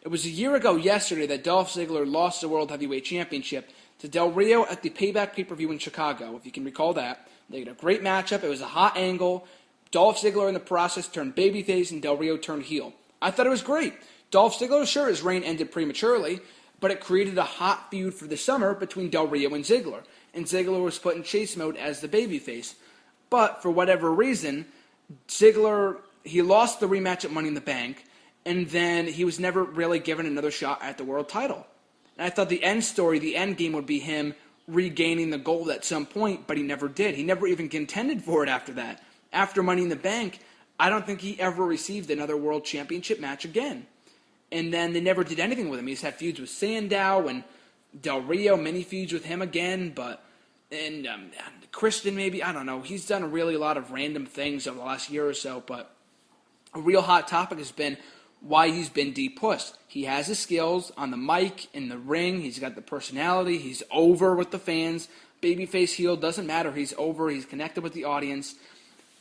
It was a year ago yesterday that Dolph Ziggler lost the World Heavyweight Championship to Del Rio at the Payback pay-per-view in Chicago, if you can recall that. They had a great matchup. It was a hot angle. Dolph Ziggler in the process turned babyface and Del Rio turned heel. I thought it was great. Dolph Ziggler, sure, his reign ended prematurely, but it created a hot feud for the summer between Del Rio and Ziggler. And Ziggler was put in chase mode as the babyface. But for whatever reason, Ziggler, he lost the rematch at Money in the Bank, and then he was never really given another shot at the world title. And I thought the end story, the end game would be him regaining the gold at some point, but he never did. He never even contended for it after that. After Money in the Bank, I don't think he ever received another world championship match again. And then they never did anything with him. He's had feuds with Sandow and Del Rio, many feuds with him again, and Christian maybe, I don't know. He's done really a lot of random things over the last year or so, but a real hot topic has been why he's been de-pushed. He has the skills on the mic, in the ring. He's got the personality. He's over with the fans. Babyface, heel, doesn't matter. He's over. He's connected with the audience.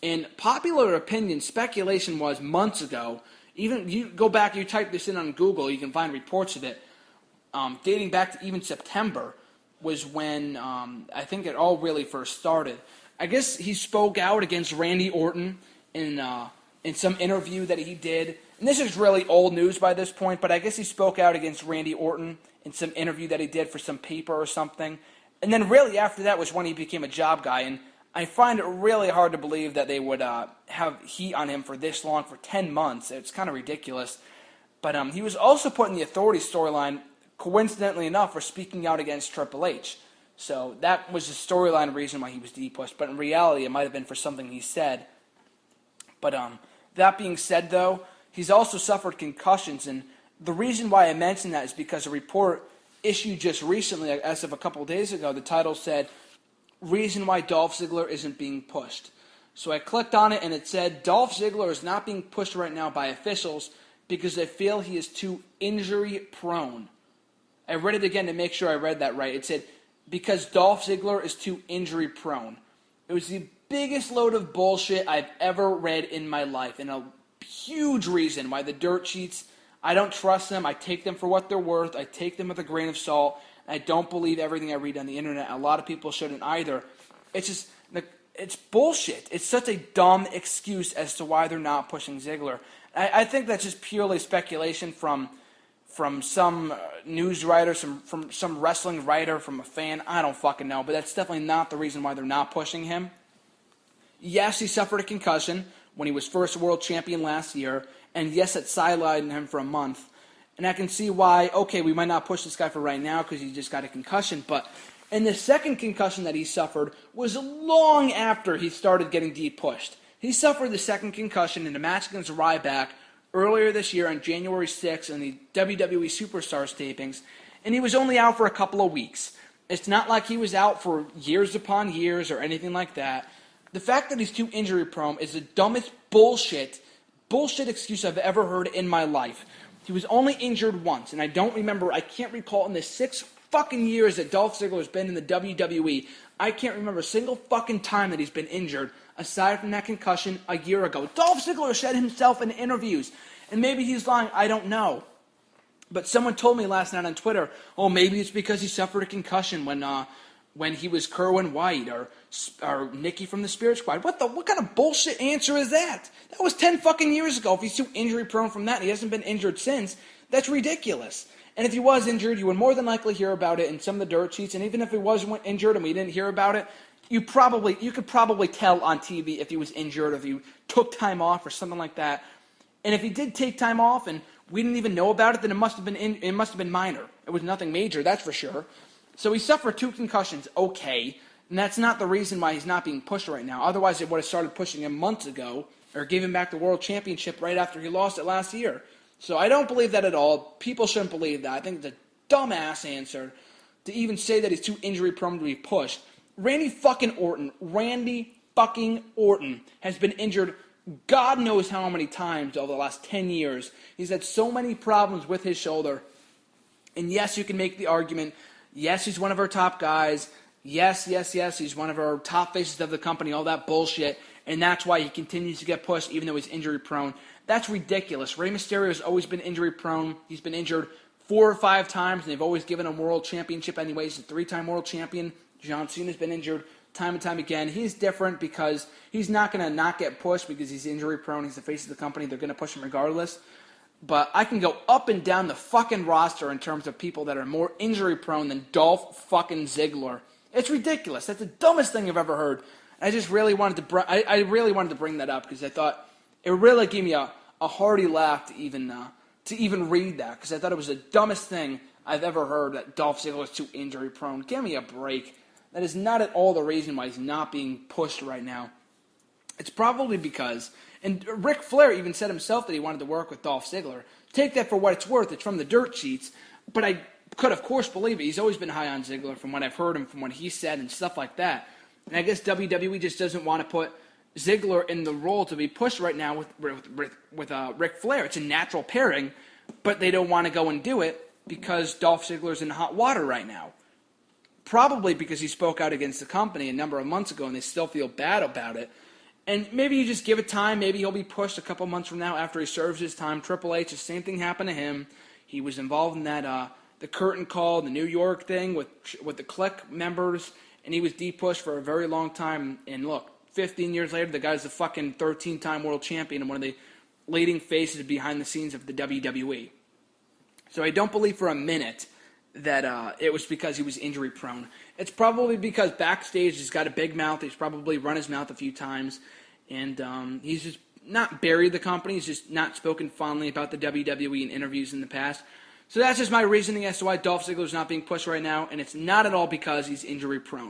And popular opinion, speculation was months ago, even you go back, you type this in on Google, you can find reports of it, dating back to even September was when I think it all really first started. I guess he spoke out against Randy Orton in some interview that he did. And this is really old news by this point, but I guess he spoke out against Randy Orton in some interview that he did for some paper or something. And then really after that was when he became a job guy. And I find it really hard to believe that they would have heat on him for this long, for 10 months. It's kind of ridiculous. But he was also put in the Authority storyline, coincidentally enough, for speaking out against Triple H. So that was the storyline reason why he was de-pushed. But in reality, it might have been for something he said. But that being said, though, he's also suffered concussions. And the reason why I mention that is because a report issued just recently, as of a couple of days ago, the title said, "Reason why Dolph Ziggler isn't being pushed." So I clicked on it and it said, Dolph Ziggler is not being pushed right now by officials because they feel he is too injury prone. I read it again to make sure I read that right. It said, because Dolph Ziggler is too injury prone. It was the biggest load of bullshit I've ever read in my life, and a huge reason why the dirt sheets, I don't trust them. I take them for what they're worth. I take them with a grain of salt. I don't believe everything I read on the internet. A lot of people shouldn't either. It's just, it's bullshit. It's such a dumb excuse as to why they're not pushing Ziggler. I think that's just purely speculation from some news writer, from some wrestling writer, from a fan. I don't fucking know, but that's definitely not the reason why they're not pushing him. Yes, he suffered a concussion when he was first world champion last year, and yes, it sidelined him for a month. And I can see why, okay, we might not push this guy for right now because he just got a concussion, but and the second concussion that he suffered was long after he started getting de-pushed. He suffered the second concussion in a match against Ryback earlier this year on January 6th in the WWE Superstars tapings, and he was only out for a couple of weeks. It's not like he was out for years upon years or anything like that. The fact that he's too injury prone is the dumbest bullshit excuse I've ever heard in my life. He was only injured once, and I can't recall in the 6 fucking years that Dolph Ziggler has been in the WWE, I can't remember a single fucking time that he's been injured, aside from that concussion a year ago. Dolph Ziggler said himself in interviews, and maybe he's lying, I don't know. But someone told me last night on Twitter, oh, maybe it's because he suffered a concussion when he was Kerwin White or Nikki from the Spirit Squad. What kind of bullshit answer is that? That was 10 fucking years ago. If he's too injury prone from that and he hasn't been injured since, that's ridiculous. And if he was injured, you would more than likely hear about it in some of the dirt sheets. And even if he wasn't injured and we didn't hear about it, you could probably tell on TV if he was injured, if he took time off or something like that. And if he did take time off and we didn't even know about it, then it must have been minor. It was nothing major, that's for sure. So he suffered 2 concussions, okay, and that's not the reason why he's not being pushed right now. Otherwise, it would have started pushing him months ago or gave him back the world championship right after he lost it last year. So I don't believe that at all. People shouldn't believe that. I think it's a dumbass answer to even say that he's too injury prone to be pushed. Randy fucking Orton has been injured God knows how many times over the last 10 years. He's had so many problems with his shoulder. And yes, you can make the argument, yes, he's one of our top guys. Yes, he's one of our top faces of the company, all that bullshit. And that's why he continues to get pushed even though he's injury prone. That's ridiculous. Rey Mysterio has always been injury prone. He's been injured 4 or 5 times, and they've always given him world championship anyways. He's a 3-time world champion. John Cena's been injured time and time again. He's different because he's not going to not get pushed because he's injury prone. He's the face of the company. They're going to push him regardless. But I can go up and down the fucking roster in terms of people that are more injury prone than Dolph fucking Ziggler. It's ridiculous. That's the dumbest thing I've ever heard. I just really wanted to I really wanted to bring that up because I thought it really gave me a hearty laugh to even read that, because I thought it was the dumbest thing I've ever heard, that Dolph Ziggler is too injury prone. Give me a break. That is not at all the reason why he's not being pushed right now. It's probably because, and Ric Flair even said himself that he wanted to work with Dolph Ziggler. Take that for what it's worth. It's from the dirt sheets. But I could, of course, believe it. He's always been high on Ziggler from what I've heard him, from what he said and stuff like that. And I guess WWE just doesn't want to put Ziggler in the role to be pushed right now with Ric Flair. It's a natural pairing, but they don't want to go and do it because Dolph Ziggler's in hot water right now. Probably because he spoke out against the company a number of months ago and they still feel bad about it. And maybe you just give it time. Maybe he'll be pushed a couple months from now after he serves his time. Triple H, the same thing happened to him. He was involved in that the curtain call, the New York thing with the Click members, and he was de-pushed for a very long time. And look, 15 years later, the guy's the fucking 13-time world champion and one of the leading faces behind the scenes of the WWE. So I don't believe for a minute that it was because he was injury prone. It's probably because Backstage he's got a big mouth. He's probably run his mouth a few times. And he's just not buried the company. He's just not spoken fondly about the WWE in interviews in the past. So that's just my reasoning as to why Dolph Ziggler is not being pushed right now. And it's not at all because he's injury prone.